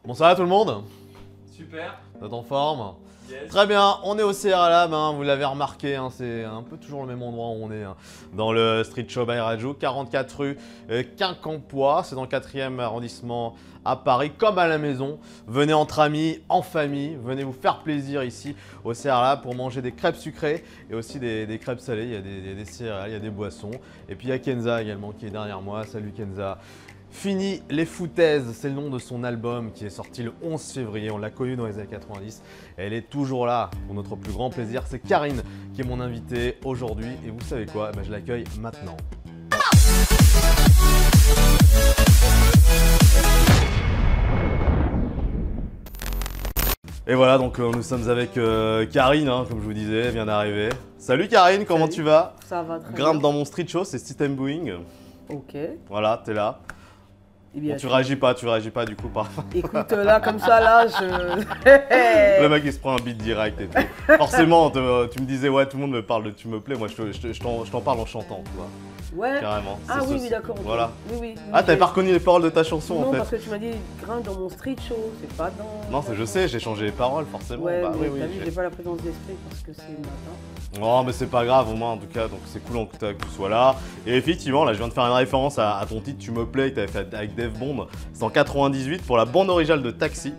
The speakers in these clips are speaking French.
Bon, ça va tout le monde? Super. Vous êtes en forme? Yes. Très bien, on est au CR Lab, hein, vous l'avez remarqué, hein, c'est un peu toujours le même endroit où on est, hein, dans le Street Show by Raju, 44 rue Quincampoix, c'est dans le 4e arrondissement à Paris, comme à la maison. Venez entre amis, en famille, venez vous faire plaisir ici au CR Lab pour manger des crêpes sucrées et aussi des crêpes salées, il y a des céréales, il y a des boissons. Et puis il y a Kenza également qui est derrière moi, salut Kenza. Fini les foutaises, c'est le nom de son album qui est sorti le 11 février, on l'a connu dans les années 90. Elle est toujours là pour notre plus grand plaisir, c'est Karine qui est mon invitée aujourd'hui et vous savez quoi, je l'accueille maintenant. Et voilà, donc nous sommes avec Karine, hein, comme je vous disais, elle vient d'arriver. Salut Karine, comment Salut. tu vas? Ça va très Grimpe bien. dans mon street show, c'est System Booing. Ok. Voilà, t'es là. Eh bien, Bon, tu réagis pas du coup par... écoute, là, comme ça, là, je... Le mec il se prend un beat direct et tout. Forcément, tu me disais ouais, tout le monde me parle de Tu me plais, moi je t'en parle en chantant, tu vois. Ouais. Carrément. Ah C'est oui, ce- oui, d'accord. ok. Voilà. Oui. Ah, t'avais pas reconnu les paroles de ta chanson Non, en fait? parce que tu m'as dit grimpe dans mon street show, c'est pas dans... Non, je sais, j'ai changé les paroles forcément. Ouais, Bah, mais oui, t'as vu, j'ai- j'ai pas la présence d'esprit parce que c'est le matin. Non, mais c'est pas grave au moins en tout cas, donc c'est cool que tu sois là. Et effectivement, là je viens de faire une référence à ton titre Tu me plais que t'avais fait avec Dave Bond. C'est en 98 pour la bande originale de Taxi,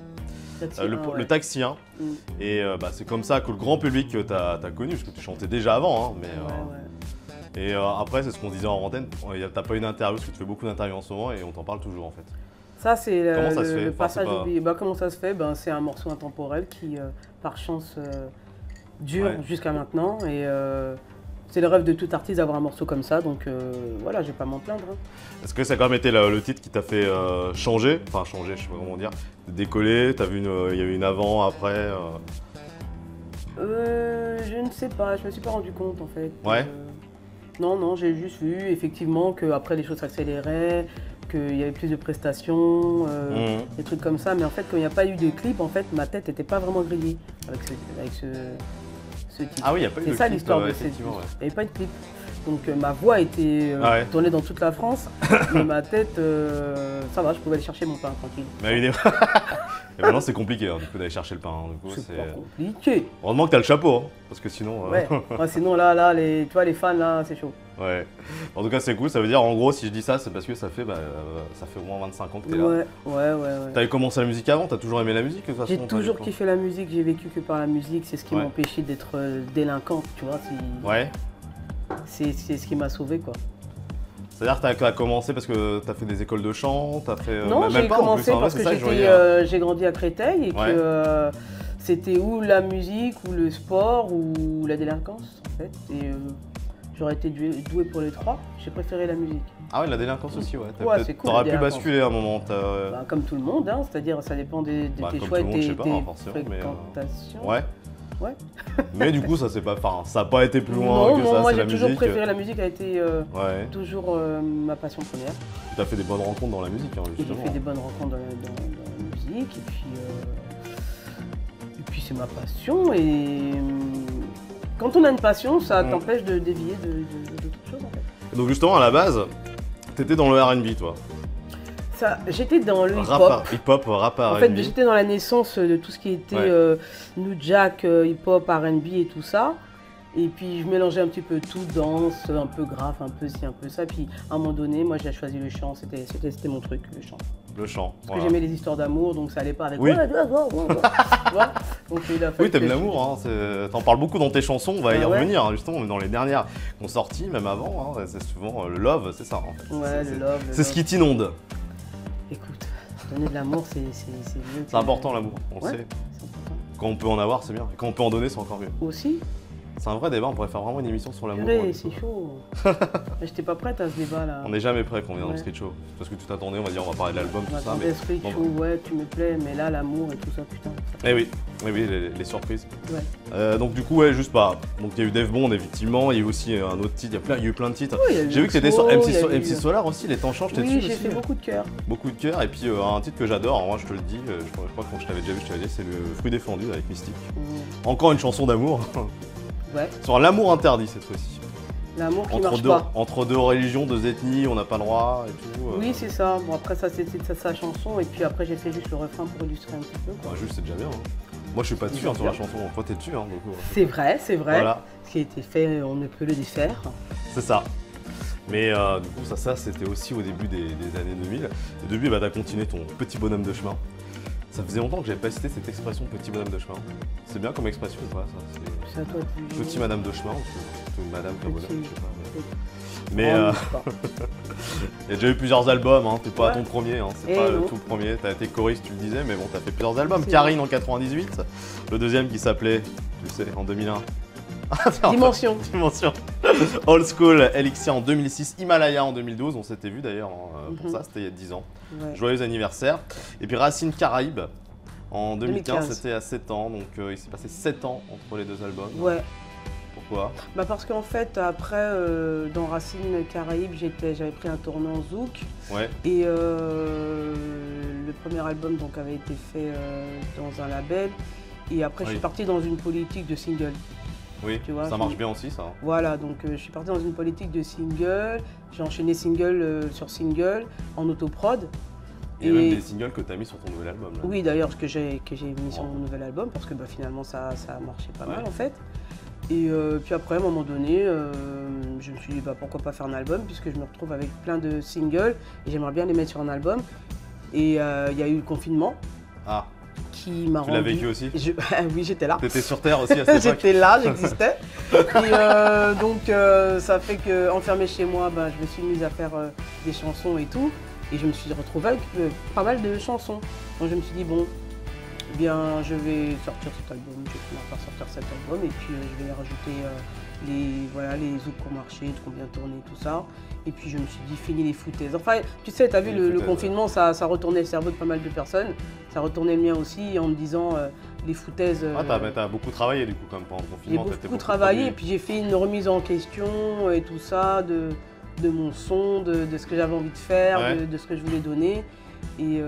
le Taxi 1. Mm. Et c'est comme ça que le grand public t'as connu, parce que tu chantais déjà avant, hein, mais... Ouais. Et après, c'est ce qu'on disait en antenne, t'as pas une interview, parce que tu fais beaucoup d'interviews en ce moment et on t'en parle toujours en fait. Ça, c'est Comment ça se fait? le Enfin, c'est passage pas- oublié. Bah, comment ça se fait? Ben, c'est un morceau intemporel qui, par chance, dure Ouais. jusqu'à maintenant. Et c'est le rêve de tout artiste d'avoir un morceau comme ça. Donc voilà, je vais pas m'en plaindre. Hein. Est-ce que ça a quand même été le titre qui t'a fait changer? Enfin changer, je sais pas comment dire. Décoller, t'as vu il y a eu une avant, après Je ne sais pas, je me suis pas rendu compte en fait. Ouais. Non, j'ai juste vu effectivement qu'après les choses s'accéléraient, qu'il y avait plus de prestations, des trucs comme ça. Mais en fait, quand il n'y a pas eu de clip, en fait, ma tête n'était pas vraiment grillée avec ce titre. Ah oui, il n'y a pas eu de C'est ça clip, l'histoire de ce effectivement, titre. ouais. Il n'y avait pas de clip. Donc ma voix était Ah ouais. tournée dans toute la France, mais ma tête, ça va, je pouvais aller chercher mon pain tranquille. Mais à une époque- Et maintenant c'est compliqué hein, du coup d'aller chercher le pain. Hein, du coup, C'est pas compliqué. Heureusement que t'as le chapeau, hein, parce que sinon... Ouais. Ouais, sinon là, tu vois, les fans là, c'est chaud. Ouais. En tout cas c'est cool, ça veut dire en gros si je dis ça c'est parce que ça fait au moins 25 ans que t'es là. Ouais. T'avais commencé la musique avant, t'as toujours aimé la musique de toute façon? J'ai pas toujours du tout kiffé la musique, j'ai vécu que par la musique, c'est ce qui Ouais. m'a empêché d'être délinquante, tu vois. Ouais. C'est ce qui m'a sauvé quoi. C'est-à-dire que t'as commencé parce que t'as fait des écoles de chant, t'as fait... Non, même j'ai pas, en commencé plus, hein, parce c'est que ça je voyais, j'ai grandi à Créteil et Ouais. que c'était ou la musique, ou le sport, ou la délinquance en fait. Et j'aurais été doué pour les trois, j'ai préféré la musique. Ah ouais, la délinquance aussi, ouais. Ouais, c'est cool, T'aurais la pu délinquance. basculer à un moment. Bah, comme tout le monde, hein, c'est-à-dire ça dépend de Bah, tes comme choix tout le et monde, je tes sais pas, hein, forcément, mais, fréquentations. Ouais. Ouais. Mais du coup, ça c'est pas, enfin, ça a pas été plus loin Non, que ça. moi c'est la j'ai toujours musique. préféré la musique, a été Ouais. toujours ma passion première. Tu as fait des bonnes rencontres dans la musique, hein, Et j'ai justement. fait des bonnes rencontres dans la musique et puis c'est ma passion et quand on a une passion, ça t'empêche de dévier de toute chose en fait. Donc justement, à la base, t'étais dans le R&B, toi. J'étais dans le Hip-hop, hip-hop. rap En R&B. fait, j'étais dans la naissance de tout ce qui était Ouais. New Jack, hip-hop, R&B et tout ça. Et puis je mélangeais un petit peu tout, danse, un peu grave, un peu ci, un peu ça. Puis à un moment donné, moi j'ai choisi le chant, c'était mon truc, le chant. Le chant. Parce que j'aimais les histoires d'amour, donc ça allait pas avec Oui. ouais, tu vois. Donc il a fallu Oui, t'aimes que l'amour, hein. T'en parles beaucoup dans tes chansons, on va y Ah ouais. revenir, hein, justement, mais dans les dernières qu'on sorti, même avant, hein, c'est souvent le love, c'est ça. En fait. Ouais, le love. C'est ce qui t'inonde. Écoute, donner de l'amour, c'est mieux. C'est important l'amour, on le Ouais. sait. C'est important. Quand on peut en avoir, c'est bien. Et quand on peut en donner, c'est encore mieux. Aussi, C'est un vrai débat, on pourrait faire vraiment une émission sur l'amour. purée, ouais. c'est chaud. Mais j'étais pas prête à ce débat là. On n'est jamais prêt quand on vient dans le Ouais. street show. Parce que tu t'attendais, on va dire, on va parler de l'album, Je tout ça. m'attendais à ce truc bon, chaud, ouais, tu me plais, mais là l'amour et tout ça, putain. Eh oui, les surprises. Ouais. Donc du coup, ouais, juste pas. Donc il y a eu Dave Bond, effectivement, il y a eu aussi un autre titre, il y a eu plein de titres. Oui, il y a eu J'ai vu que c'était sur Exo, MC, il y a eu- MC Solar aussi, les temps changent, t'es Oui, dessus j'ai aussi. fait beaucoup de cœur. Beaucoup de cœur, et puis un titre que j'adore, moi je te le dis, je crois que quand je t'avais déjà vu, je t'avais dit, c'est le Fruit défendu avec Mystique. Encore une chanson d'amour, Ouais. sur l'amour interdit cette fois-ci. L'amour qui marche pas. Entre deux religions, deux ethnies, on n'a pas le droit et tout. Oui, c'est ça. Bon, après, ça, c'était sa chanson. Et puis après, j'ai fait juste le refrain pour illustrer un petit peu. Bah, juste, c'est déjà bien. Hein. Moi, je suis pas dessus sur la chanson. Toi, t'es dessus. Hein, c'est vrai, c'est vrai. Voilà. Ce qui a été fait, on ne peut le défaire. C'est ça. Mais du coup, ça c'était aussi au début des années 2000. Au début, bah, tu as continué ton petit bonhomme de chemin. Ça faisait longtemps que j'avais pas cité cette expression petit bonhomme de chemin. C'est bien comme expression ou pas ça? C'est à toi de... Petit madame de chemin, ou une madame qui a bonhomme, je sais pas. Mais il y a déjà eu plusieurs albums, hein. T'es pas à ton premier, hein. C'est pas le tout premier. T'as été choriste, tu le disais, mais bon, t'as fait plusieurs albums. Karine en 98, le deuxième qui s'appelait, tu sais, en 2001. Dimension. Old School, Elixir en 2006, Himalaya en 2012. On s'était vu d'ailleurs pour ça, c'était il y a 10 ans. Ouais. Joyeux anniversaire. Et puis Racine Caraïbes en 2015, c'était à 7 ans. Donc il s'est passé 7 ans entre les deux albums. Ouais. Pourquoi? Bah parce qu'en fait, après, dans Racine Caraïbes, j'avais pris un tournant zouk. Ouais. Et le premier album donc, avait été fait dans un label. Et après, je suis partie dans une politique de single. Oui, tu vois, ça marche bien aussi, ça. Voilà, donc je suis partie dans une politique de single. J'ai enchaîné single sur single en autoprod. Et même des singles que tu as mis sur ton nouvel album. Là. Oui, d'ailleurs, que j'ai mis sur mon nouvel album parce que bah, finalement, ça a marché pas mal en fait. Et puis après, à un moment donné, je me suis dit bah, pourquoi pas faire un album puisque je me retrouve avec plein de singles et j'aimerais bien les mettre sur un album. Et il y a eu le confinement. Ah. Qui m'a rendu... Tu l'as vécu aussi? Oui, j'étais là. T'étais sur Terre aussi à cette époque? J'étais là, j'existais. Et donc, ça fait qu'enfermée chez moi, bah, je me suis mise à faire des chansons et tout. Et je me suis retrouvée avec pas mal de chansons. Donc, je me suis dit, bon, eh bien, je vais sortir cet album. Je vais finir par sortir cet album. Et puis, je vais rajouter les zouks qui ont marché, qui ont bien tourné, tout ça. Et puis je me suis dit, fini les foutaises. Enfin, tu sais, tu as vu, le confinement, ça retournait le cerveau de pas mal de personnes. Ça retournait le mien aussi en me disant, les foutaises... Ah, t'as beaucoup travaillé du coup, comme pendant le confinement. J'ai beaucoup travaillé, et puis j'ai fait une remise en question et tout ça, de mon son, de ce que j'avais envie de faire, de ce que je voulais donner, et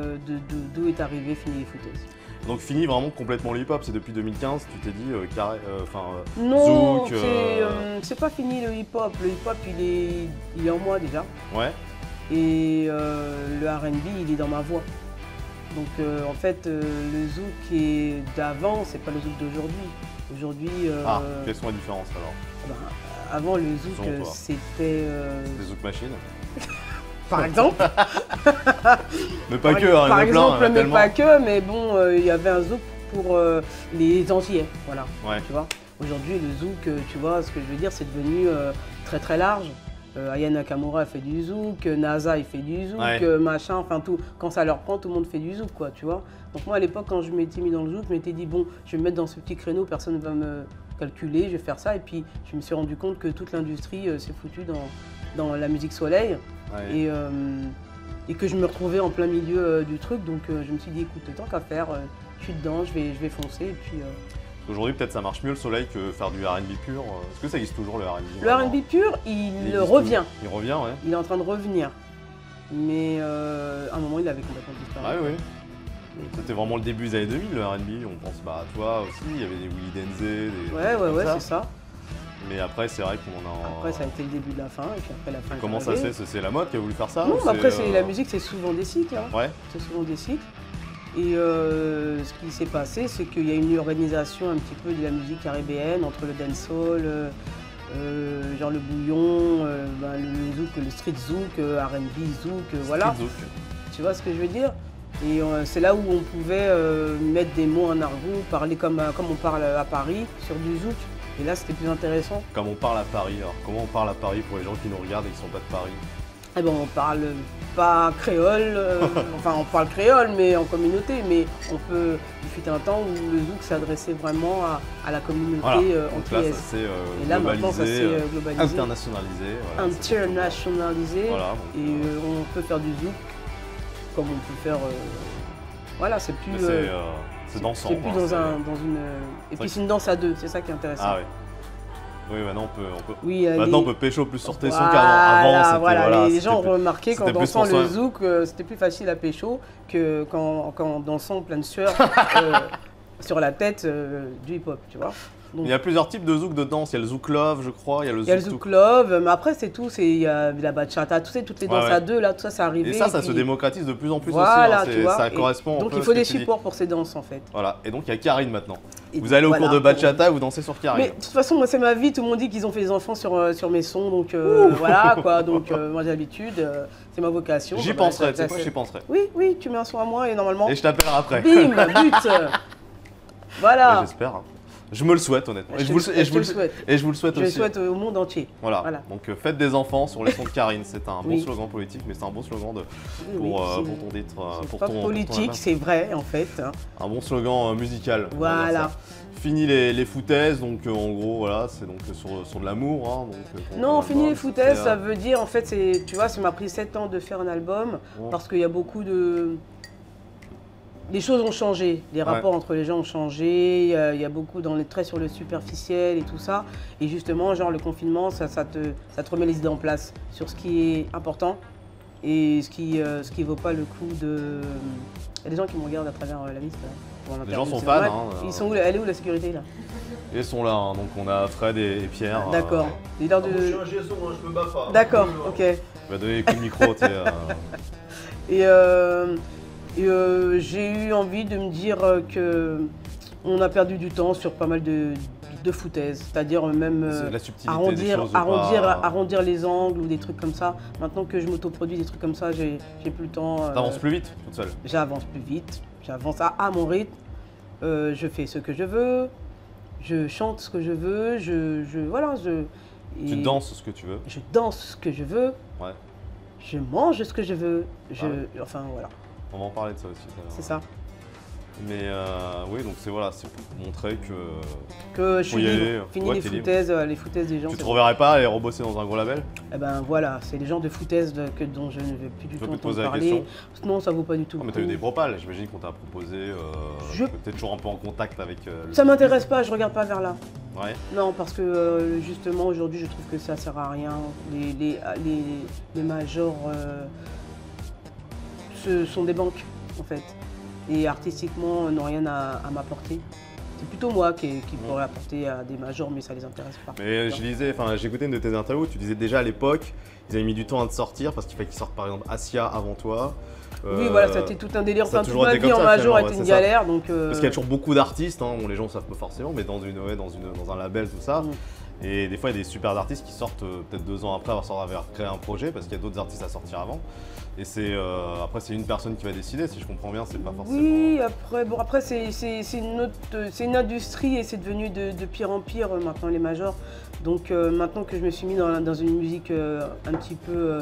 d'où est arrivé Fini les foutaises. Donc fini vraiment complètement le hip-hop, c'est depuis 2015, tu t'es dit non, zouk, c'est pas fini le hip-hop. Le hip-hop il est en moi déjà. Ouais. Et le R&B il est dans ma voix. Donc en fait le zouk est d'avant, c'est pas le zouk d'aujourd'hui. Aujourd'hui. Quelles sont les différences alors? Avant le zouk c'était. Des zouk machines. Par exemple. Mais pas que, hein, par exemple, mais pas que, mais bon, il y avait un zouk pour les Antillais, voilà. Ouais. Tu vois. Aujourd'hui, le zouk, tu vois, ce que je veux dire, c'est devenu très très large. Aya Nakamura fait du zouk, NASA il fait du zouk, machin, enfin tout. Quand ça leur prend, tout le monde fait du zouk, quoi, tu vois. Donc moi, à l'époque, quand je m'étais mis dans le zouk, je m'étais dit bon, je vais me mettre dans ce petit créneau, personne ne va me calculer, je vais faire ça. Et puis, je me suis rendu compte que toute l'industrie s'est foutue dans la musique soleil. Ouais. Et que je me retrouvais en plein milieu du truc, donc je me suis dit écoute, tant qu'à faire, je suis dedans, je vais foncer. Et puis, aujourd'hui, peut-être ça marche mieux le soleil que faire du R&B pur. Est-ce que ça existe toujours le R&B? Le R&B pur, il revient. Il revient, ouais. Il est en train de revenir. Mais à un moment, il avait complètement disparu. Ah oui. C'était vraiment le début des années 2000, le R&B. On pense à toi aussi, il y avait des Willy Denzé, des... Ouais, c'est ça. Mais après, c'est vrai qu'on en... Après, ça a été le début de la fin, et puis après la fin. Comment ça se fait? C'est la mode qui a voulu faire ça? Non, mais après, la musique, c'est souvent des cycles. Hein. Ouais. C'est souvent des cycles. Et ce qui s'est passé, c'est qu'il y a une organisation un petit peu de la musique caribéenne entre le dancehall, genre le bouillon, le zouk, le street zouk, R&B zouk, voilà. Zouk. Tu vois ce que je veux dire? Et c'est là où on pouvait mettre des mots en argot, parler comme on parle à Paris, sur du zouk. Et là, c'était plus intéressant. Comme on parle à Paris, alors comment on parle à Paris pour les gens qui nous regardent et qui ne sont pas de Paris? Eh ben, on parle pas créole, enfin on parle créole mais en communauté, mais on peut, il fut un temps où le zouk s'adressait vraiment à la communauté antillaise. Et là maintenant ça s'est globalisé, internationalisé. Voilà, internationalisé, voilà, donc, et on peut faire du zouk comme on peut faire, voilà, c'est plus... c'est dansant. C'est plus dans une... Et puis c'est une danse à deux, c'est ça qui est intéressant. Ah ouais. Oui, maintenant on peut pécho plus sur tes sons qu'avant. Voilà, les gens ont remarqué qu'en dansant le zouk, c'était plus facile à pécho qu'en dansant plein de sueur sur la tête du hip-hop, tu vois. Donc, il y a plusieurs types de zouk dedans. Il y a le zouk love, je crois. Il y a le il y a le zouk zouk love, mais après c'est tout, il y a la bachata, toutes les danses ouais. à deux, là, tout ça, c'est arrivé. Et ça puis, se démocratise de plus en plus voilà, aussi. tu vois, Ça correspond un donc peu il à faut ce que des tu dis. supports pour ces danses en fait. Voilà. Et donc il y a Karine maintenant. Et Vous allez au voilà, cours de bachata, vous dansez sur Karine. Mais de toute façon, moi c'est ma vie, tout le monde dit qu'ils ont fait des enfants sur mes sons, donc voilà quoi, donc moi j'ai l'habitude, c'est ma vocation. J'y penserai, tu sais quoi, j'y penserai. Oui, tu mets un son à moi et normalement, Et je t'appellerai après. bim, but. Voilà. Ouais, j'espère. Hein. Je me le souhaite honnêtement. Et je vous le souhaite Je le aussi. souhaite au monde entier. Voilà. Donc faites des enfants sur les sons de Karine. C'est un bon Oui. slogan politique, mais c'est un bon slogan Oui, pour c'est- ton titre. C'est Pour pas ton politique, album. c'est vrai en fait. Hein. Un bon slogan musical. on va dire Voilà. ça. Fini les foutaises, donc en gros voilà, c'est donc sur de l'amour. Hein, donc, Non, ton fini album, les foutaises, c'était, ça veut dire en fait, tu vois, ça m'a pris 7 ans de faire un album Ouais. parce qu'il y a beaucoup de. Les choses ont changé, les rapports entre les gens ont changé, il y a beaucoup dans les traits sur le superficiel et tout ça. Et justement, genre le confinement, ça te remet les idées en place sur ce qui est important et ce qui vaut pas le coup de. Il y a des gens qui me regardent à travers la liste. Là, pour Les gens l'interview, sont c'est fans. normal. Hein, Ils sont où, elle est où la sécurité là? Ils sont là, hein, donc on a Fred et Pierre. D'accord. Il est l'heure Je suis de. un GSO, moi je me bats pas. D'accord, ok. Il va donner les coups de micro, tu sais. Et j'ai eu envie de me dire que on a perdu du temps sur pas mal de foutaises, c'est-à-dire même C'est la subtilité des choses, arrondir les angles ou des trucs comme ça. Maintenant que je m'autoproduis des trucs comme ça, j'ai plus le temps. T'avances plus vite toute seule. J'avance plus vite, j'avance à mon rythme. Je fais ce que je veux, je chante ce que je veux, Tu danses ce que tu veux. Je danse ce que je veux. Ouais. Je mange ce que je veux. Enfin voilà. On va en parler de ça aussi. tout à l'heure. C'est ça. Mais oui, donc c'est voilà, c'est pour montrer Que je Faut suis y libre. aller. Fini Ouais, les t'es libre. foutaises des gens. tu te c'est reverrais pas aller rebosser dans un gros label. Eh ben voilà, c'est les genres de foutaises dont je ne veux plus du Tu veux tout plus te entendre poser la parler. question. Non, ça vaut pas du tout. Ah, mais t'as eu des propales, j'imagine qu'on t'a proposé. Je- Peut-être toujours un peu en contact avec. Ça m'intéresse pas, je regarde pas vers là. Ouais. Non, parce que justement aujourd'hui, je trouve que ça sert à rien. Les majors ce sont des banques en fait, et artistiquement n'ont rien à m'apporter. C'est plutôt moi qui pourrais apporter à des majors, mais ça les intéresse pas. Mais je lisais, enfin j'ai écouté une de tes interviews, tu disais déjà à l'époque, ils avaient mis du temps à te sortir parce qu'il fallait qu'ils sortent par exemple Asia avant toi. Oui, voilà, ça a été tout un délire. ça a Enfin, toute toujours ma été vie comme en ça, major a finalement, été une ouais, c'est ça. galère, donc. Parce qu'il y a toujours beaucoup d'artistes, hein, bon, les gens ne savent pas forcément, mais dans un label, tout ça. Et des fois, il y a des super artistes qui sortent peut-être 2 ans après avoir créé un projet parce qu'il y a d'autres artistes à sortir avant. Et après, c'est une personne qui va décider, si je comprends bien, c'est pas forcément. Oui, après c'est une industrie et c'est devenu de pire en pire maintenant les majors. Donc maintenant que je me suis mis dans une musique un petit peu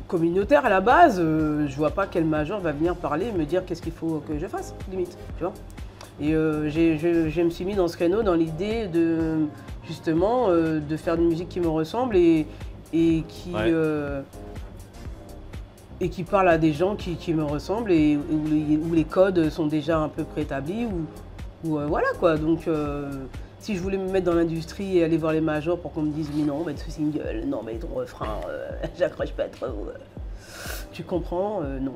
communautaire à la base, je vois pas quel major va venir parler et me dire qu'est-ce qu'il faut que je fasse, limite, tu vois. Et je me suis mis dans ce créneau dans l'idée de justement de faire une musique qui me ressemble et qui et qui parle à des gens qui me ressemblent et où les codes sont déjà un peu préétablis ou voilà quoi. Donc si je voulais me mettre dans l'industrie et aller voir les majors pour qu'on me dise mais non, mais ce single, non mais ton refrain, j'accroche pas trop. Tu comprends non.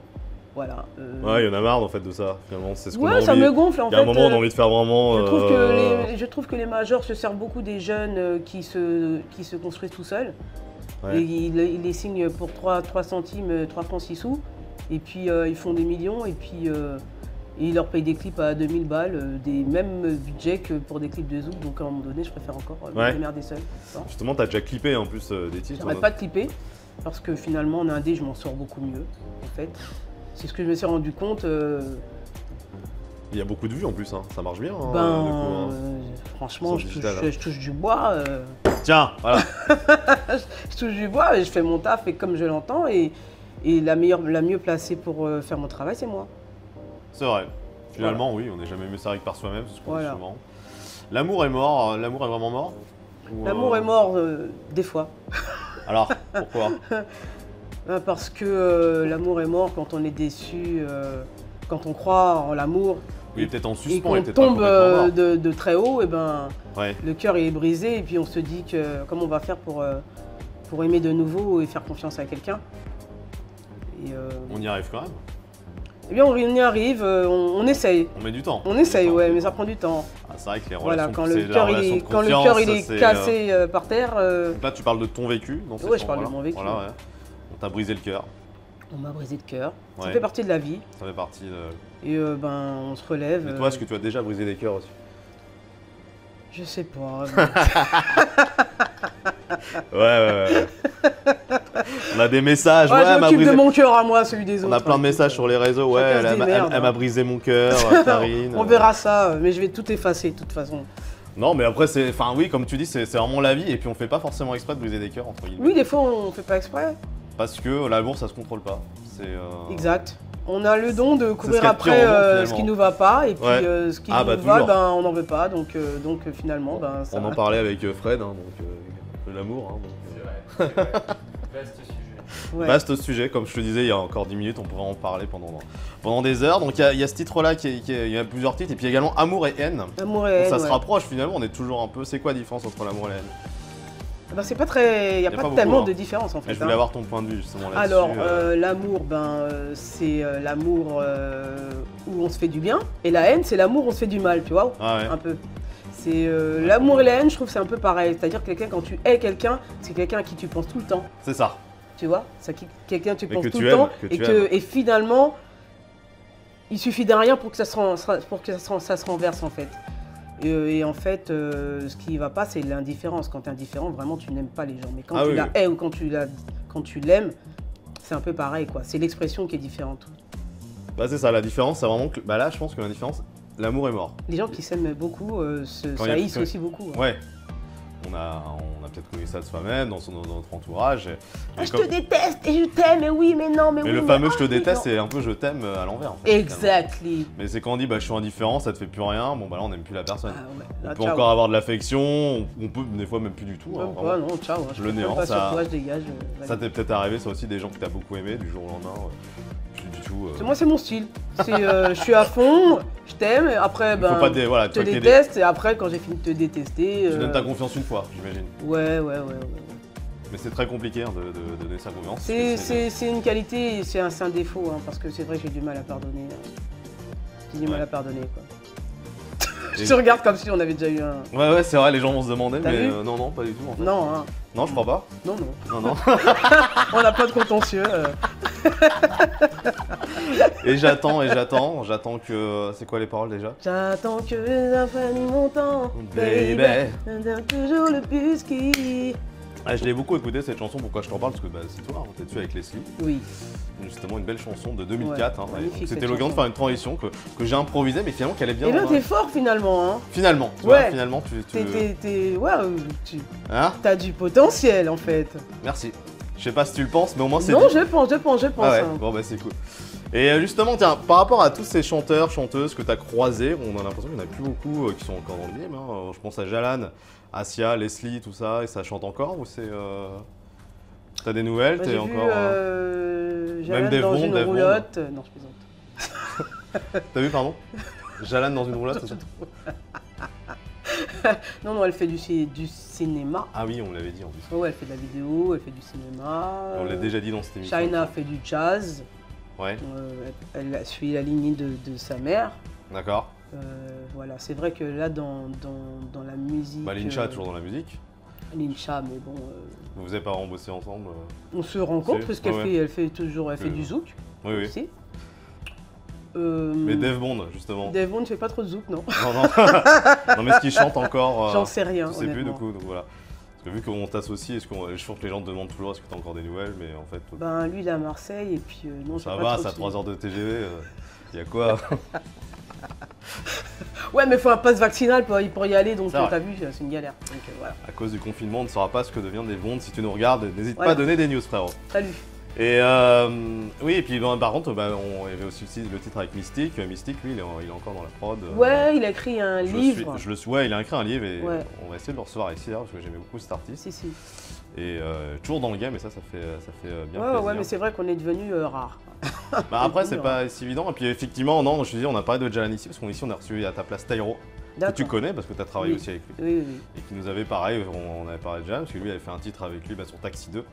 Voilà. Ouais, il y en a marre en fait de ça, finalement. C'est ce qu'on a Ouais, ça envie. me gonfle en Il y fait. a un moment, on a envie de faire vraiment. Je trouve que les majors se servent beaucoup des jeunes qui se construisent tout seuls. Ouais. Et ils les signent pour 3 centimes, 3 francs 6 sous. Et puis ils font des millions et puis ils leur payent des clips à 2000 balles, des mêmes budgets que pour des clips de zouk. Donc à un moment donné, je préfère encore me démerder seul. Justement, t'as déjà clippé en plus des titres. J'arrête pas de clipper parce que finalement en indé, je m'en sors beaucoup mieux en fait. C'est ce que je me suis rendu compte. Il y a beaucoup de vues en plus, hein. Ça marche bien. Hein, franchement, sur je digital, touche du bois. Tiens, voilà. Je touche du bois et je fais mon taf et comme je l'entends et la mieux placée pour faire mon travail, c'est moi. C'est vrai. Finalement, oui, on n'est jamais mieux servi que par soi-même, c'est ce qu'on dit Voilà. souvent. L'amour est mort, l'amour est vraiment mort Ou, L'amour est mort des fois. Alors, pourquoi? Parce que l'amour est mort quand on est déçu, quand on croit en l'amour. Oui, peut-être en Et suspens, qu'on il était pas tombe complètement mort. de très haut, et ben Ouais. le cœur est brisé et puis on se dit que comment on va faire pour aimer de nouveau et faire confiance à quelqu'un. Et, On y arrive quand même. eh bien on y arrive, on essaye. On met du temps. On essaye, Du temps. ouais, mais ça prend du temps. Ah, c'est vrai que les Voilà, relations, quand c'est le la cœur relation de quand le confiance, cœur il est c'est, cassé par terre, Donc là, tu parles de ton vécu dans cette Ouais, je parle de chambre-là. mon vécu. Voilà, ouais. On t'a brisé le cœur. on m'a brisé le cœur. Ça Ouais. fait partie de la vie. Ça fait partie de. Et ben, on se relève. Et toi, est-ce que tu as déjà brisé des cœurs aussi? Je sais pas. Ouais. On a des messages. Ouais, Ouais, je elle m'a m'occupe brisé. de mon cœur à moi, celui des autres. On a plein de messages sur les réseaux. Ouais, Chacun se démerde, elle m'a hein. brisé mon cœur, Karine. On verra ça, mais je vais tout effacer de toute façon. Non, mais après, c'est. Enfin, oui, comme tu dis, c'est vraiment la vie. Et puis, on fait pas forcément exprès de briser des cœurs, entre guillemets. Oui, des fois on fait pas exprès. Parce que l'amour, ça se contrôle pas. C'est. Exact. On a le don de courir ce qu'il y a de pire après au monde, ce finalement. qui nous va pas, et puis Ouais. ce qui Ah, nous bah, va, toujours. ben, on n'en veut pas. Donc finalement, ben, ça On en va. parlait avec Fred, hein, donc de l'amour. Hein, donc, C'est vrai. Vaste sujet. Ouais. Vaste sujet, comme je te disais il y a encore 10 minutes, on pourrait en parler pendant des heures. Donc il y a ce titre-là, il y a plusieurs titres, et puis également Amour et haine. Amour et Donc, haine, ça se ouais. rapproche finalement, on est toujours un peu. C'est quoi la différence entre l'amour et la haine? Ben, c'est pas très. Il n'y a pas pas beaucoup, tellement hein. de différence en fait. Et je voulais hein. avoir ton point de vue justement là-dessus. Alors, l'amour, c'est l'amour où on se fait du bien, et la haine, c'est l'amour où on se fait du mal, tu vois, Ah ouais. un peu. C'est l'amour et la haine, je trouve que c'est un peu pareil. C'est-à-dire que quelqu'un, quand tu hais quelqu'un, c'est quelqu'un à qui tu penses tout le temps, C'est ça. tu vois. C'est quelqu'un que tu Mais penses que tout tu le aimes, temps, que et tu aimes. et finalement, il suffit d'un rien pour que ça se renverse en fait. Et en fait, ce qui va pas, c'est l'indifférence. Quand tu es indifférent, vraiment, tu n'aimes pas les gens. Mais quand Ah tu oui, la oui. hais ou quand tu l'aimes, c'est un peu pareil, quoi. C'est l'expression qui est différente. Bah c'est ça, la différence, c'est vraiment que. Bah là, je pense que la différence, l'amour est mort. Les gens qui s'aiment beaucoup se Quand il y a- haïssent quand- aussi beaucoup. hein. Ouais. On a peut-être connu ça de soi-même, dans notre entourage. Ah, je te déteste et je t'aime, mais oui, mais non, mais Mais oui. le mais fameux ah, je te mais déteste, non. c'est un peu je t'aime à l'envers en fait. finalement. Exactly. Mais c'est quand on dit bah je suis indifférent, ça te fait plus rien, bon bah là on n'aime plus la personne. Ah ouais, On là, peut ciao. encore avoir de l'affection, on peut des fois même plus du tout. hein, Même vraiment. pas, non, ciao. hein, je Le peux néant, pas ça- sur toi, je dégage. Ça t'est peut-être arrivé, ça aussi, des gens que t'as beaucoup aimé du jour au lendemain. Plus du tout. Moi, c'est mon style. Je suis à fond, je t'aime, et après, Il faut ben, pas te, voilà, je te tu vois, qu'il y a déteste, et après, quand j'ai fini de te détester. tu donnes ta confiance une fois, j'imagine. Ouais. Mais c'est très compliqué hein, de donner sa confiance. parce que C'est une qualité, et c'est un défaut, hein, parce que c'est vrai que j'ai du mal à pardonner. J'ai du mal Ouais. à pardonner, quoi. Et- Je te regarde comme si on avait déjà eu un. Ouais, c'est vrai, les gens vont se demander, T'as mais vu non, pas du tout en fait. Non, hein. Non, je crois pas. Non. Non. On n'a pas de contentieux. Et j'attends que. C'est quoi les paroles déjà? J'attends que ça prenne mon temps, Baby. J'attends toujours le bus qui. Ah, je l'ai beaucoup écouté cette chanson, pourquoi je t'en parle? Parce que bah, c'est toi, hein, t'es dessus avec Leslie. Oui. Justement, une belle chanson de 2004. Ouais, hein, magnifique, donc cette c'était l'occasion de chanson. faire une transition que j'ai improvisée, mais finalement qu'elle est bien. Et là, dans t'es la- fort finalement, hein. Finalement, tu Ouais. vois, finalement, tu. Ouais, Hein? t'as du potentiel en fait. Merci. Je sais pas si tu le penses, mais au moins c'est Non, dit. je pense. Ah ouais, hein. bon bah c'est cool. Et justement, tiens, par rapport à tous ces chanteurs, chanteuses que tu as croisés, on a l'impression qu'il n'y en a plus beaucoup qui sont encore dans le game. Hein. Je pense à Jalan, Asia, Leslie, tout ça, et ça chante encore ou c'est. T'as des nouvelles? Bah, T'es j'ai encore. vu Jalan Dave dans Bond, une Dave Bond. roulotte. Non, je plaisante. T'as vu, pardon? Jalan dans une roulotte, c'est ça? Non, elle fait du cinéma. Ah oui, on l'avait dit en plus. Ouais, elle fait de la vidéo, elle fait du cinéma. On l'a déjà dit dans cette émission. China fait du jazz. Ouais, Elle suit la lignée de sa mère. d'accord. Voilà, c'est vrai que là, dans la musique. Bah, Lincha toujours dans la musique. Lincha, mais bon. Vous avez pas bossé ensemble? On se rencontre Si, parce qu'elle ouais. elle fait toujours Que- du zouk Oui, oui. aussi. Mais Dave Bond, justement. Dave Bond ne fait pas trop de zouk, non. Non. Non, mais est-ce qu'il chante encore? J'en sais rien. Je sais plus du honnêtement. coup, donc voilà. Parce que vu qu'on t'associe, je trouve que les gens te demandent toujours est-ce que t'as encore des nouvelles, mais en fait. Ben lui il est à Marseille et puis non, ça j'ai pas va, trop ça a de 3 heures de TGV, y a quoi? Ouais, mais il faut un passe vaccinal pour y aller, donc C'est vrai. t'as vu, c'est une galère. Donc voilà. À cause du confinement, on ne saura pas ce que devient des Bonds. Si tu nous regardes, n'hésite Voilà. pas à donner des news, frérot. Salut. Et oui, et puis par contre, bah, il y avait aussi le titre avec Mystique. Mystique, lui, il est encore dans la prod. Ouais, il a écrit un livre. Ouais, il a écrit un livre et Ouais. on va essayer de le recevoir ici, là, parce que j'aimais beaucoup cet artiste. Si. Et toujours dans le game, et ça fait bien Ouais, plaisir. ouais, mais c'est vrai qu'on est devenu rare. Bah après, c'est devenu pas si évident. Et puis effectivement, non, je te dis, on a parlé de Jalan ici, parce qu'ici, on a reçu à ta place Tyro, que tu D'accord. connais, parce que tu as travaillé Oui. aussi avec lui. Oui. Et qui nous avait pareil, on avait parlé de Jalan, parce que lui avait fait un titre avec lui sur Taxi 2,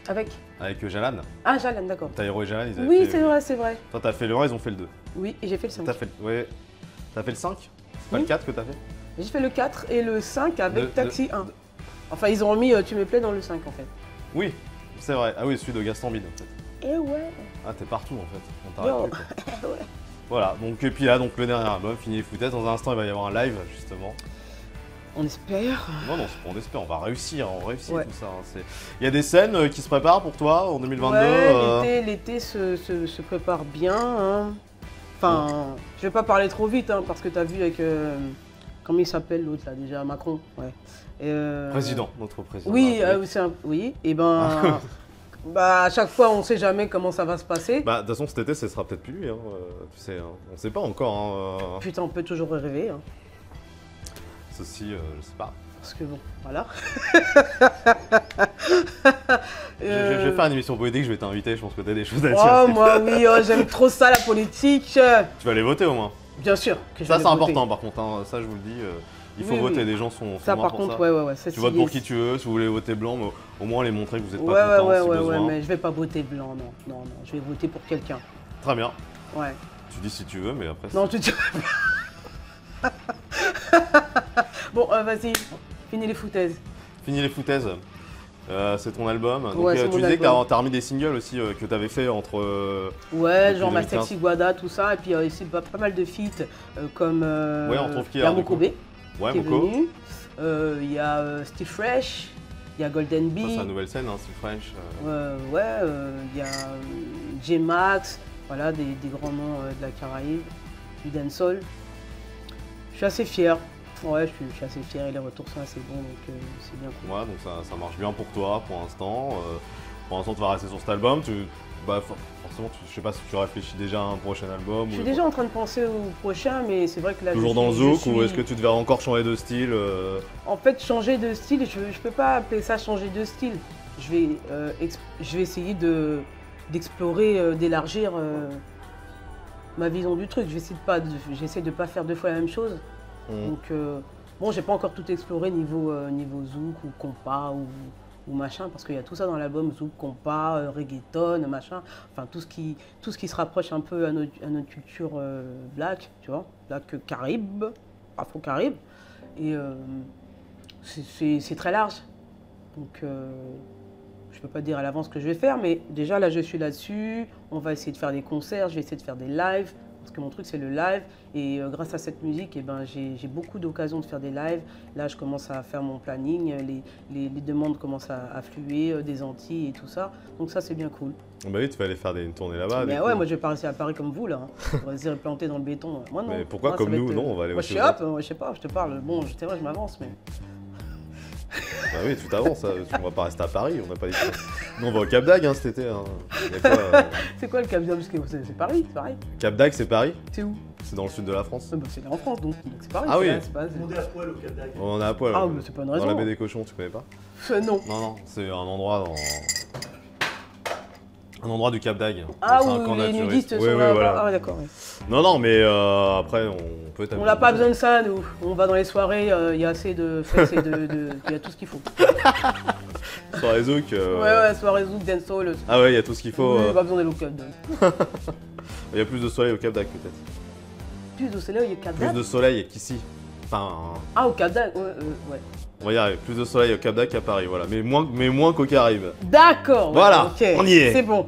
Avec avec Jalan. Ah, Jalan, d'accord. Tyro et Jalan, ils avaient Oui, fait. c'est vrai. Toi, t'as fait le 1, ils ont fait le 2. Oui, et j'ai fait le 5. T'as fait le 5? Pas le 4 que t'as fait? J'ai fait le 4 et le 5 avec De- Taxi 1. Enfin, ils ont mis Tu me plais dans le 5 en fait. Oui, c'est vrai. Ah oui, celui de Gaston Bide en fait. Eh ouais. Ah, t'es partout en fait. On t'arrête Yo. plus, quoi. Ouais. Voilà, donc, et puis là, donc, le dernier album, Fini les foutaises. Dans un instant, il va y avoir un live justement. On espère. Non, c'est pas on espère, on va réussir Ouais. tout ça. Il y a des scènes qui se préparent pour toi en 2022 Ouais, l'été se prépare bien. Hein. Enfin, je vais pas parler trop vite hein, parce que tu as vu avec. Comment il s'appelle l'autre là déjà? Macron. Ouais. Président, notre président. Oui, Ah, oui. Et ben. Bah, à chaque fois, on sait jamais comment ça va se passer. Bah, de toute façon, cet été, ce sera peut-être plus lui. Hein, tu sais, hein. On sait pas encore. Hein, Putain, on peut toujours rêver. Hein. ceci, je sais pas. Parce que bon, voilà. Je vais faire une émission politique, je vais t'inviter, je pense que t'as des choses à dire. Oh, moi, oui, j'aime trop ça, la politique. Tu vas aller voter au moins. Bien sûr que je Ça, vais c'est voter. important par contre, hein. Ça, je vous le dis. Il faut Oui, voter, oui. les gens sont Ça, morts par pour contre, ça. ouais. Ça, Tu votes pour qui tu veux, si vous voulez voter blanc, mais au moins les montrer que vous êtes pas content si besoin. mais je vais pas voter blanc, non. Je vais voter pour quelqu'un. Très bien. Ouais. Tu dis si tu veux, mais après. Non, tu dis. Bon, vas-y, finis les foutaises. Fini les foutaises. C'est ton album. Donc Ouais, c'est tu mon disais que album. t'as remis des singles aussi que t'avais fait entre. Ouais, Depuis genre ma 2015. Sexy Guada, tout ça. Et puis aussi pas mal de feats comme. Ouais, on trouve qui, il y a alors, du coup Mokobé Ouais, qui est Moko. venu. Il y a Steve Fresh. Il y a Golden Ça, Bee. c'est la nouvelle scène, hein, c'est French. Il y a J-Max. Voilà, des grands noms de la Caraïbe. Du dancehall. Je suis assez fier. Ouais, je suis assez fier et les retours sont assez bons, donc c'est bien cool. Ouais, donc ça marche bien pour toi pour l'instant. Pour l'instant, tu vas rester sur cet album. Forcément, je sais pas si tu réfléchis déjà à un prochain album. Je suis déjà en train de penser au prochain, mais c'est vrai que là, Toujours je dans le suis- je zouk ou suis- est-ce que tu devrais encore changer de style En fait, changer de style, je peux pas appeler ça changer de style. Je vais essayer d'explorer, d'élargir ma vision du truc. J'essaie de pas faire deux fois la même chose. Donc, bon, j'ai pas encore tout exploré niveau zouk ou compas ou machin, parce qu'il y a tout ça dans l'album, zouk, compas, reggaeton, machin, enfin tout ce qui se rapproche un peu à notre culture black, tu vois, black caraïbe, afro-caraïbe, et c'est très large. Donc, je peux pas dire à l'avance ce que je vais faire, mais déjà là je suis là-dessus, on va essayer de faire des concerts, je vais essayer de faire des lives, parce que mon truc c'est le live, et grâce à cette musique, eh ben, j'ai beaucoup d'occasions de faire des lives. Là je commence à faire mon planning, les demandes commencent à affluer des Antilles et tout ça, donc ça c'est bien cool. Bah oui, tu vas aller faire une tournée là-bas. Mais du ouais, coup. moi je vais pas rester à Paris comme vous là, hein. On va rester planté dans le béton. Moi non. Mais pourquoi Moi, ça comme va nous être, Non, on va aller moi aussi je suis aux hop, je sais pas, je te parle, bon c'est vrai je m'avance mais... Bah oui, tu t'avances, on va pas rester à Paris, on n'a pas dit ça. Nous on va au Cap d'Agde cet été. Hein. Y a quoi, C'est quoi le Cap d'Agde? C'est Paris, c'est pareil. Cap d'Agde, c'est Paris. C'est où? C'est dans le sud de la France. Bah, c'est en France donc c'est pareil. Ah oui. C'est pas- On est à poil au Cap d'Agde. On est à poil. Ah, mais c'est pas une Dans la raison. baie des Cochons, tu connais pas? Non. Non, c'est un endroit un endroit du Cap d'Agde. Ah, C'est un où camp les naturiste. nudistes Oui, sont oui, là. voilà. Ah, d'accord. Ouais. Non, mais après, on peut On n'a pas besoin de ça, nous. On va dans les soirées, il y a assez de fesses et il y a tout ce qu'il faut. Sur les zouk. Ouais, soirée zouk, dancehall. Ah ouais, il y a tout ce qu'il faut. Oui, pas besoin d'aller au Cap d'Agde. Il y a plus de soleil au Cap d'Agde peut-être. Plus au soleil, il y a Cap Plus d'Agde. de soleil qu'ici. Enfin, Ah, au Cap d'Agde, ouais. on va y arriver. Plus de soleil au Cap d'Agde qu'à Paris, voilà. Mais moins qu'au Caraïbes. D'accord. Voilà, ok, on y est. C'est bon.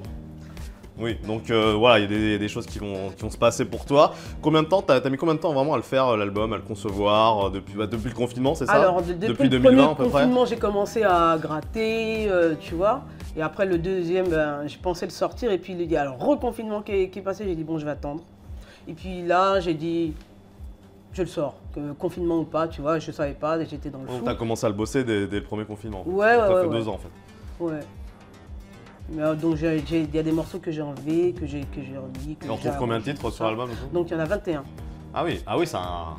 Oui, donc voilà, il y a des choses qui vont se passer pour toi. Combien de temps, t'as mis combien de temps vraiment à le faire, l'album, à le concevoir, depuis le confinement, c'est ça? Alors, Depuis depuis le 2020 premier à peu près. confinement, j'ai commencé à gratter, tu vois. Et après le deuxième, je pensais le sortir. Et puis il y a le reconfinement qui est passé. J'ai dit, bon, je vais attendre. Et puis là, j'ai dit, je le sors. Que confinement ou pas, tu vois, je savais pas. J'étais dans le Donc flou. t'as commencé à le bosser dès le premier confinement. Ouais, Ça ouais, fait ouais. 2 ans en fait. Ouais. Mais, donc il y a des morceaux que j'ai enlevés, que j'ai remis. Et on trouve combien de titres sur l'album du coup? Donc il y en a 21. Ah oui, c'est un...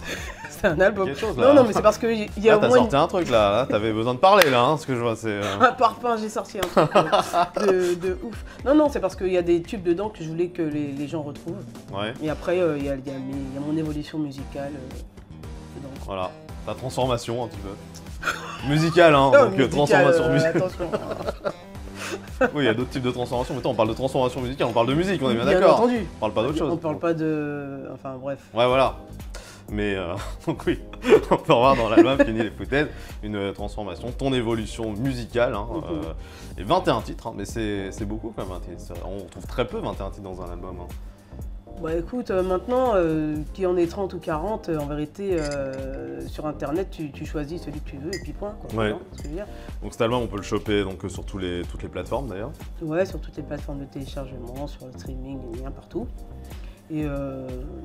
C'est un album. quelque chose là. Non, mais c'est parce qu'il y a Là, au t'as moins sorti un truc là, t'avais besoin de parler là, hein, ce que je vois, c'est... un parfum, j'ai sorti un truc de ouf. Non, c'est parce qu'il y a des tubes dedans que je voulais que les gens retrouvent. Ouais, Et après, il y a mon évolution musicale dedans. voilà, ta transformation un petit peu. Musicale, hein, Non, donc musicale, transformation musicale. Attention. Oui, il y a d'autres types de transformation, mais toi on parle de transformation musicale, on parle de musique, on est bien Bien d'accord. entendu. On parle pas d'autre chose. On parle pas de... Enfin bref. Ouais, voilà. Mais donc oui, on peut revoir dans l'album Fini les foutaises une transformation, ton évolution musicale. Hein, et 21 titres, hein, mais c'est beaucoup quand même. On trouve très peu 21 titres dans un album. Hein. Bah écoute, maintenant, qu'il y en ait 30 ou 40, en vérité, sur internet, tu choisis celui que tu veux et puis point. Quoi, Ouais. non, ce que je veux dire. Donc cet album, on peut le choper donc, sur toutes les plateformes d'ailleurs. Ouais, sur toutes les plateformes de téléchargement, sur le streaming, bien partout. Et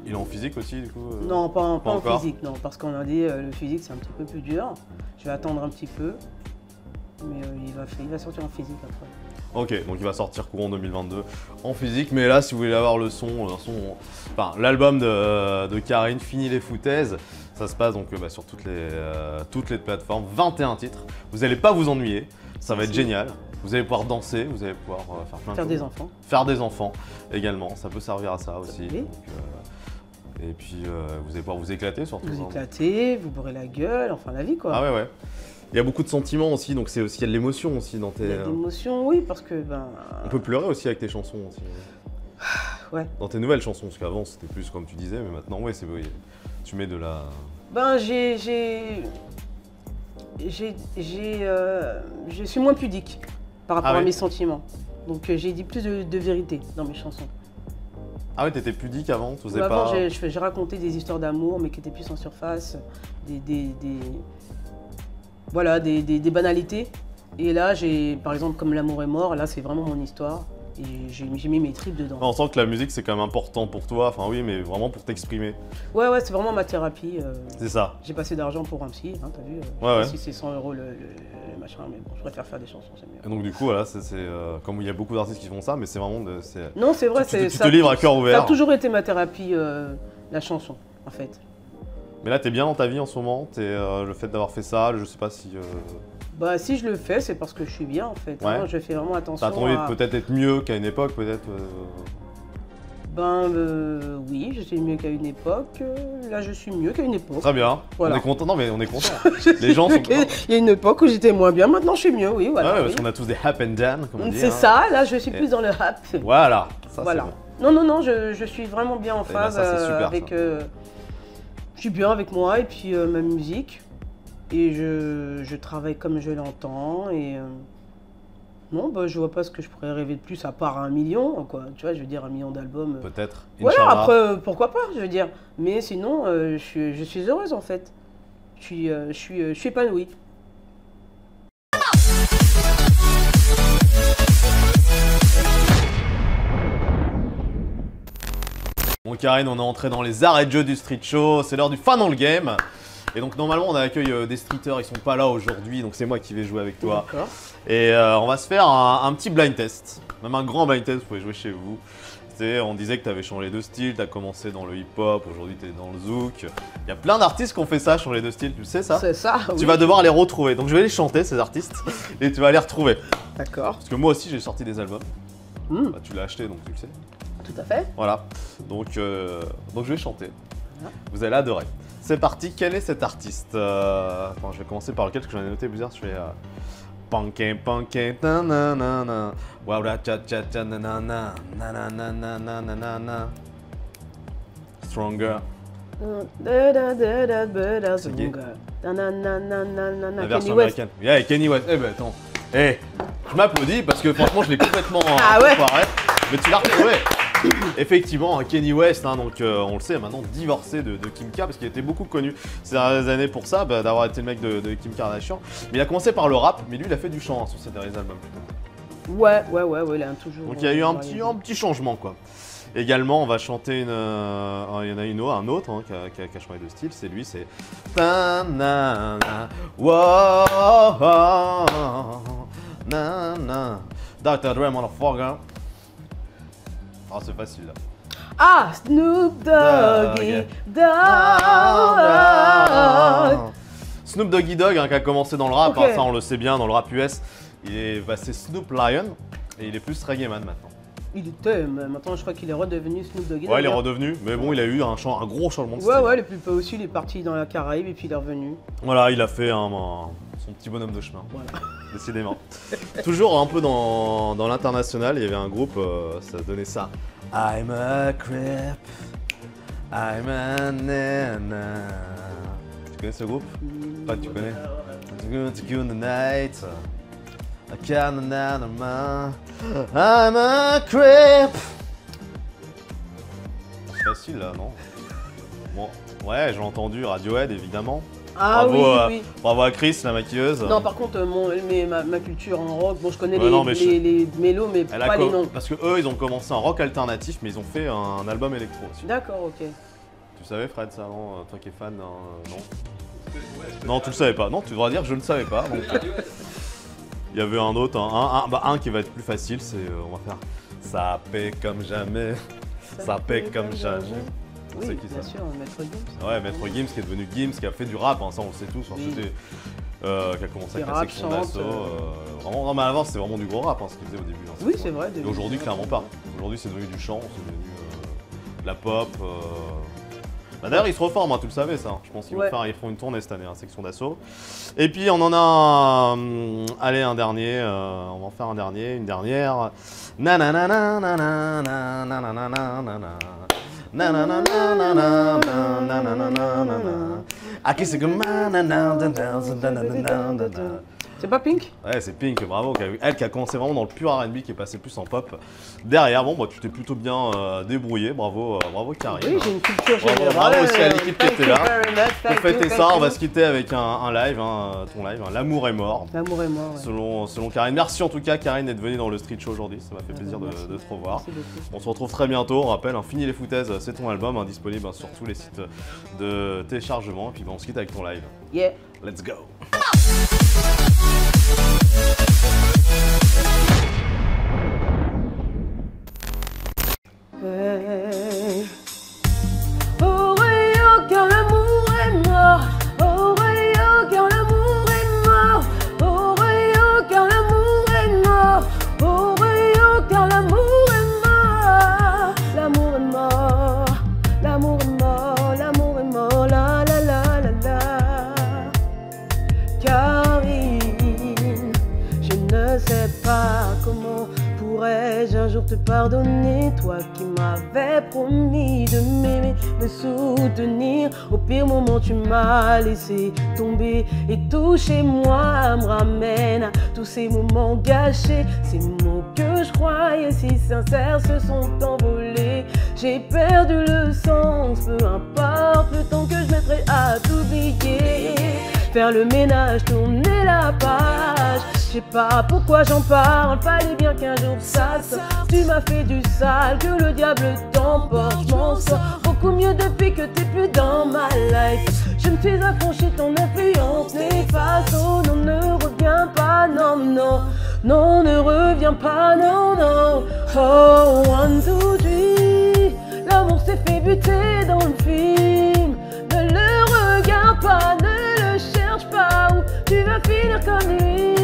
Il est en physique aussi du coup non, pas en encore physique, non, parce qu'on a dit le physique c'est un petit peu plus dur. Je vais attendre un petit peu, mais il va sortir en physique après. Ok, donc il va sortir courant 2022 en physique, mais là si vous voulez avoir le son, enfin l'album de Karine, Fini les foutaises, ça se passe donc sur toutes les plateformes, 21 titres, vous n'allez pas vous ennuyer, ça va être génial, vous allez pouvoir danser, vous allez pouvoir faire plein de Faire choses. des enfants. Faire des enfants également, ça peut servir à ça aussi. Oui. Donc, et puis vous allez pouvoir vous éclater surtout. Vous hein. éclatez, vous bourrez la gueule, enfin la vie quoi. Ah ouais. Il y a beaucoup de sentiments aussi, donc c'est aussi il y a de l'émotion aussi dans tes. Il y a de l'émotion, oui, parce que ben. On peut pleurer aussi avec tes chansons aussi. Ouais. Dans tes nouvelles chansons, parce qu'avant c'était plus comme tu disais, mais maintenant ouais, c'est oui, tu mets de la. Ben je suis moins pudique par rapport Ah ouais. à mes sentiments. Donc j'ai dit plus de vérité dans mes chansons. Ah ouais, t'étais pudique avant, tu osais Avant, pas. j'ai raconté des histoires d'amour, mais qui étaient plus en surface, voilà, des banalités. Et là, par exemple, comme L'amour est mort, là, c'est vraiment mon histoire. Et j'ai mis mes tripes dedans. On sent que la musique c'est quand même important pour toi, enfin oui, mais vraiment pour t'exprimer. Ouais, c'est vraiment ma thérapie. C'est ça. J'ai passé d'argent pour un psy, hein, t'as vu. Ouais. Si c'est 100 € le machin, mais bon, je préfère faire des chansons, c'est mieux. Et donc du coup, voilà, c'est comme il y a beaucoup d'artistes qui font ça, mais c'est vraiment Non, c'est vrai, tu te livres à cœur Ça ouvert. a toujours été ma thérapie, la chanson, en fait. Mais là, t'es bien dans ta vie en ce moment, le fait d'avoir fait ça, je sais pas si. Bah, si je le fais, c'est parce que je suis bien, en fait. Ouais. Hein, je fais vraiment attention. T'as envie de peut-être être mieux qu'à une époque, peut-être. Oui, j'étais mieux qu'à une époque. Là, je suis mieux qu'à une époque. Très bien. Voilà. On est content. Non, mais on est content. Les gens sont contents. Il y a une époque où j'étais moins bien, maintenant je suis mieux, oui, voilà. Ouais, parce oui. qu'on a tous des up and down, comme on dit. C'est hein. ça, là, je suis plus dans le rap. Voilà. Ça, Voilà. c'est bon. Non, je suis vraiment bien en Eh ben, phase ça, c'est super, avec. ça. Je suis bien avec moi et puis ma musique. Et je travaille comme je l'entends. Et non, bah, je vois pas ce que je pourrais rêver de plus à part 1 million, quoi. Tu vois, je veux dire 1 million d'albums. Peut-être. Voilà, Inch'Allah. après, pourquoi pas, je veux dire. Mais sinon, je suis heureuse en fait. Je suis épanouie. Bon, Karine, on est entré dans les arrêts de jeu du street show. C'est l'heure du fan dans le game. Et donc, normalement, on accueille des streeters. Ils sont pas là aujourd'hui, donc c'est moi qui vais jouer avec toi. D'accord. Et on va se faire un petit blind test. Même un grand blind test, vous pouvez jouer chez vous. On disait que tu avais changé de style, tu as commencé dans le hip-hop, aujourd'hui tu es dans le zouk. Il y a plein d'artistes qui ont fait ça, changer de style, tu sais ça? C'est ça, oui. Tu vas devoir les retrouver. Donc je vais les chanter, ces artistes, et tu vas les retrouver. D'accord. Parce que moi aussi j'ai sorti des albums. Hmm, Bah, tu l'as acheté donc tu le sais. tout à fait. Voilà. Donc je vais chanter. Voilà. Vous allez adorer. C'est parti, quel est cet artiste Attends, je vais commencer par lequel, parce que j'en ai noté plusieurs. Je fais Punkin, punkin, nanana. Wawra cha cha cha nanana. Nanana nanana. Stronger. C'est gay. La Kenny version West. américaine. Yeah, Kenny West. Eh ben attends. Eh, je m'applaudis parce que franchement je l'ai complètement Ah ouais. foiré. Mais tu l'as retrouvé. Effectivement, Kenny West, hein, donc on le sait maintenant, divorcé de Kim K parce qu'il était beaucoup connu ces dernières années pour ça, d'avoir été le mec de Kim Kardashian. Mais il a commencé par le rap, mais lui il a fait du chant hein, sur ses derniers albums. Ouais, il a toujours. Donc il y a eu un petit changement quoi. Également, on va chanter il y en a un autre hein, qui a changé de style, c'est lui, c'est Dr. Dre motherfucker. Ah, c'est facile là. Ah, Snoop Doggy Dogg. Snoop Doggy Dogg hein, qui a commencé dans le rap, Ok. hein, ça on le sait bien, dans le rap US. C'est Snoop Lion et il est plus reggae man maintenant. Il était, mais maintenant je crois qu'il est redevenu Snoop Doggy Ouais, il est Dogg. redevenu, mais bon, il a eu un gros changement de style. Ouais, le plus peu aussi, il est parti dans la Caraïbe et puis il est revenu. Voilà, il a fait son petit bonhomme de chemin, Voilà. décidément. Toujours un peu dans l'international, il y avait un groupe, ça donnait ça. I'm a crip, I'm a nana. Tu connais ce groupe? Pas que tu connais. It's good night. I can't I'm a creep. C'est facile là, non? Bon, ouais, j'ai entendu Radiohead évidemment. Ah bravo, oui. Bravo à Chris, la maquilleuse. Non, par contre, ma culture en rock, bon, je connais Ouais, les mélos, mais pas les noms. Parce que eux, ils ont commencé en rock alternatif, mais ils ont fait un album électro aussi. D'accord, ok. Tu savais, Fred, ça, non? Toi qui es fan, non? Non, tu le savais pas. Non, tu devras dire que je ne savais pas. Donc, il y avait un autre, un qui va être plus facile, c'est on va faire ça paie comme jamais, ça paie comme jamais. Oui, c'est qui bien ça? sûr, Maître Gims. Ouais, Maître Gims qui est devenu Gims, qui a fait du rap, hein, ça on le sait tous, hein, Oui. qui a commencé avec la Rap, section chante, d'assaut. Vraiment, non, mais avant c'était vraiment du gros rap, hein, ce qu'il faisait au début. Hein, Oui, c'est vrai. Et aujourd'hui, clairement pas. Aujourd'hui, c'est devenu du chant, c'est devenu de la pop. Bah, d'ailleurs, ils se reforment, hein, tu le savais ça. Je pense qu'ils ils feront une tournée cette année, hein, section d'assaut. Et puis, on en a allez, un dernier. On va en faire un dernier, une dernière. Nanana, nanana, nanana, nanana. C'est pas Pink? Ouais, c'est Pink, bravo. Elle qui a commencé vraiment dans le pur R&B, qui est passé plus en pop. Derrière, bon, bah, tu t'es plutôt bien débrouillé. Bravo, bravo Karine. Oui, j'ai une culture générale. Bravo aussi à l'équipe qui était là. Pour fêter ça, on va se se quitter avec un live, ton live, L'amour est mort. L'amour est mort. Ouais. Selon Karine. Merci en tout cas, Karine, d'être venue dans le Street Show aujourd'hui. Ça m'a fait plaisir de te revoir. Merci beaucoup. On se retrouve très bientôt. On rappelle, Fini les foutaises, c'est ton album, disponible sur tous les sites de téléchargement. Et puis on se quitte avec ton live. Yeah. Let's go. Hey. Oh, ouais, car l'amour est mort. Oh, ouais, car l'amour est mort. Oh, ouais, car l'amour est mort. Oh, ouais, car l'amour est mort. L'amour est mort. L'amour est mort. L'amour est mort. La la la la la. Karine, je ne sais pas comment pourrais-je un jour te pardonner, toi qui m'avais promis de m'aimer, de soutenir. Au pire moment tu m'as laissé tomber, et tout chez moi me ramène à tous ces moments gâchés. Ces mots que je croyais si sincères se sont envolés. J'ai perdu le sens, peu importe le temps que je mettrai à t'oublier. Faire le ménage, tourner la page. Je sais pas pourquoi j'en parle, fallait bien qu'un jour ça sorte. Tu m'as fait du sale, que le diable t'emporte. Je m'en sors beaucoup mieux depuis que t'es plus dans ma life. Je me suis affranchie ton influence néfaste. Oh non, ne reviens pas, non, non. Non, ne reviens pas, non, non. Oh, 1, 2, 3. L'amour s'est fait buter dans le film. Ne le regarde pas, ne le cherche pas, ou tu vas finir comme lui.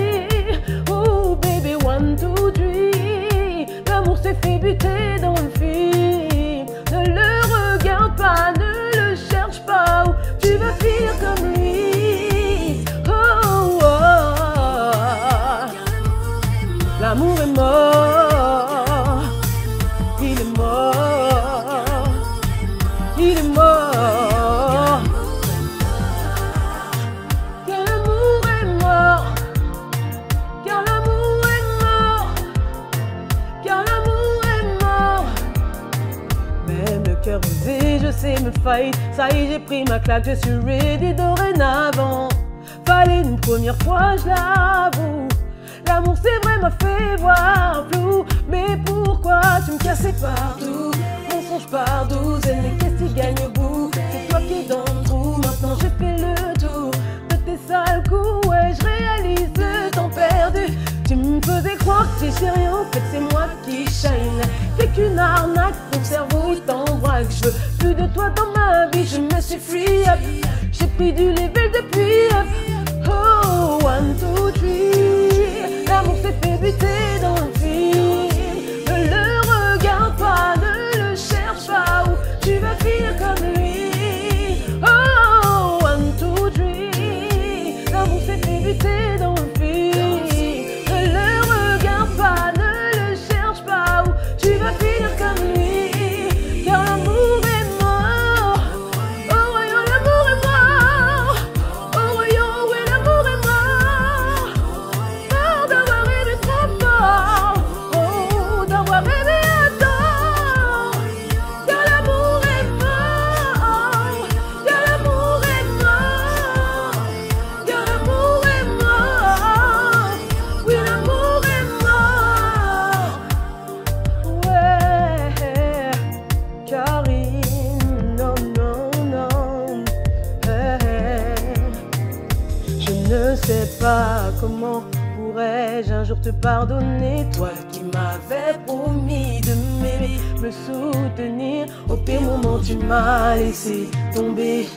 Oh baby, 1, 2, 3. L'amour s'est fait buter dans le film. Ne le regarde pas, ne le cherche pas, ou tu vas finir comme lui. Oh, oh, oh. L'amour est mort. Il est mort. Il est mort. Car l'amour est mort. Car l'amour est mort. Car l'amour est mort. Même le cœur brisé, je sais me fight. Ça y est, j'ai pris ma claque, je suis ready dorénavant. Fallait une première fois, je l'avoue. L'amour c'est vrai m'a fait voir flou. Mais pourquoi tu me cassais partout? Mensonge par douzaine, mais qu'est-ce qui gagne au bout? C'est toi qui es dans le trou, maintenant j'ai fait le tour de tes sales coups. Ouais, je réalise le temps perdu. Tu me faisais croire que tu sais rien, en fait c'est moi qui shine. T'es qu'une arnaque, ton cerveau il t'embraque. Je veux plus de toi dans ma vie, je me suis free up. J'ai pris du level depuis up. Oh, 1, 2, 3. L'amour s'est fait buter dans le film. Ne le regarde pas, ne le cherche pas, ou tu vas finir comme lui. Oh, 1, 2, 3. L'amour s'est fait buter dans le film. Ne le regarde pas, ne le cherche pas, ou tu vas finir comme lui. Car l'amour est mort. pas comment pourrais-je un jour te pardonner. Toi qui m'avais promis de m'aimer, me soutenir. Au pire moment tu m'as laissé tomber.